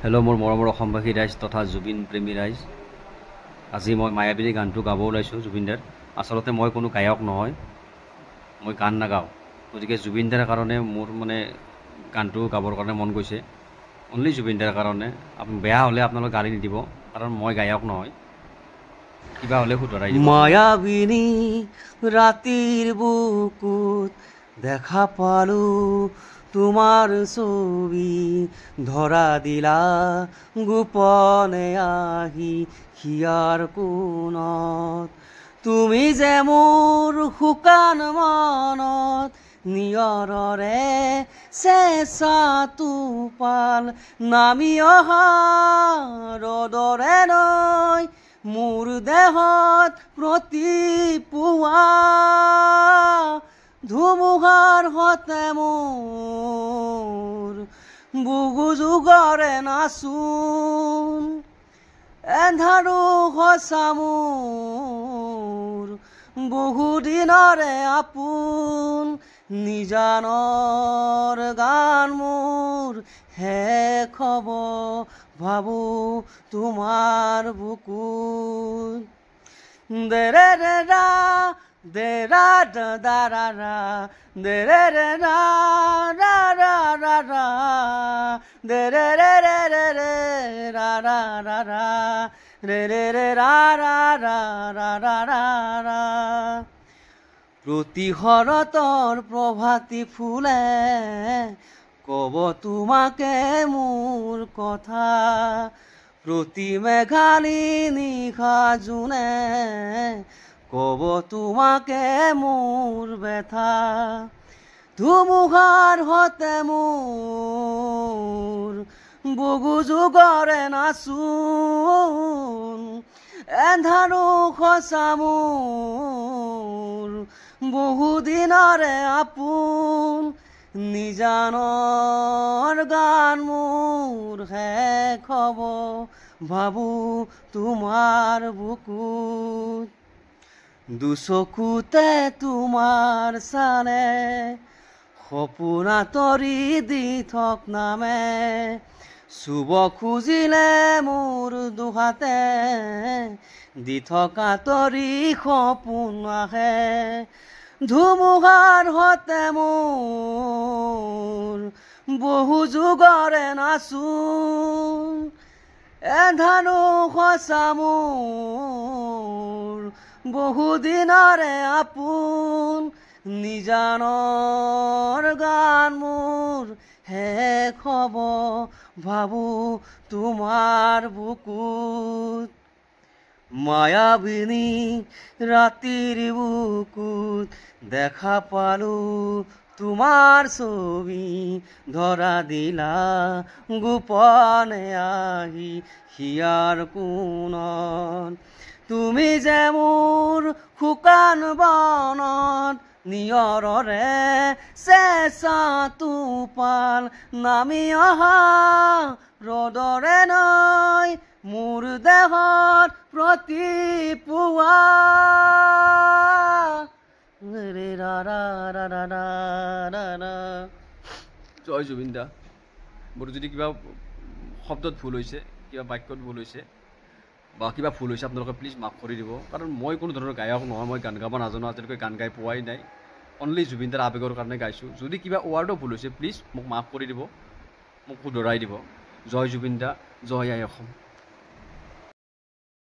Hello' মোৰ মৰমৰ অসমবাসী ৰাইজ তথা জুবিন প্ৰেমী ৰাইজ। আজি মই মায়াবিনী গানটো গাব ওলাইছোঁ জুবিনদাৰ। আচলতে মই কোনো গায়ক নহয়, মই গান নাগাওঁ। গতিকে জুবিনদাৰ কাৰণে মোৰ গানটো গাবৰ কাৰণে মন গৈছে, অনলি জুবিনদাৰ কাৰণে। বেয়া হ'লে আপোনালোকে গালি নিদিব, কাৰণ মই গায়ক নহয়। কিবা হ'লে শুধৰাই দিব। মায়াবিনী ৰাতিৰ বুকুত দেখা পালোঁ তোমাৰ ছবি, ধৰা দিলা গোপনে আহি হিয়াৰ কোণত। তুমি যে মোৰ শুকান মনত নিয়ৰৰে চেঁচা টোপাল, নামি অহা ৰ'দৰে নৈ মোৰ দেহত প্ৰতিপুৱা, ধুমুহাৰ সতে মোৰ বুকু যুগৰে নাচোন, এন্ধাৰো সঁচা মোৰ বহুদিনৰে আপোন। নিজানৰ গান মোৰ শেষ হ'ব ভাবোঁ তোমাৰ বুকুত। দেৰে ৰে ৰা দেৰা দা ৰা ৰা, দেৰে ৰে ৰা ৰা ৰা ৰা ৰা, দেৰে ৰে ৰে ৰে ৰে ৰা ৰা ৰা ৰা, ৰে ৰে ৰে ৰা ৰা ৰা ৰা ৰা ৰা ৰা। প্ৰতি শৰতৰ প্ৰভাতী ফুলে ক'ব তোমাকে মোৰ কথা, প্ৰতি মেঘালী নিশা জোনে ক'ব তোমাকে মোৰ ব্যথা। ধুমুহাৰ সতে মোৰ বুকু যুগৰে নাচোন, এন্ধাৰো সঁচা মোৰ বহুদিনৰে আপোন। নিজানৰ গান মোৰ শেষ হ'ব ভাবোঁ তোমাৰ বুকুত। দুচকুতে তোমাৰ চালে সপোন আঁতৰি দি থক নামে, চুব খুজিলে মোৰ দুহাতে দি থকা তৰি সপোন আহে। ধুমুহাৰ সতে মোৰ বহু যুগৰে নাচোন, এন্ধাৰো সঁচা মোৰ বহুদিনৰে আপোন। নিজানৰ গান মোৰ শেষ হ'ব ভাবোঁ তোমাৰ বুকুত। মায়াবিনী ৰাতিৰ বুকুত দেখা পালোঁ তোমাৰ ছবি, ধৰা দিলা গোপনে আহি হিয়াৰ কোণত। তুমি যে মোৰ শুকান বনত নিয়ৰৰে চেঁচা টোপাল, নামি অহা ৰ'দৰে নৈ মোৰ দেহত প্ৰতিপুৱা। জয় জুবিন দা। মোৰ যদি কিবা শব্দত ভুল হৈছে, কিবা বাক্যত ভুল হৈছে বা কিবা ভুল হৈছে, আপোনালোকে প্লিজ মাফ কৰি দিব, কাৰণ মই কোনো ধৰণৰ গায়ক নহয়, মই গান গাব নাজানো, আজিলৈকে গান গাই পোৱাই নাই, অনলি জুবিনদাৰ আৱেগৰ কাৰণে গাইছোঁ। যদি কিবা ৱাৰ্ডো ভুল হৈছে প্লিজ মোক মাফ কৰি দিব, মোক শুধৰাই দিব। জয় জুবিন দা, জয় আই অসম।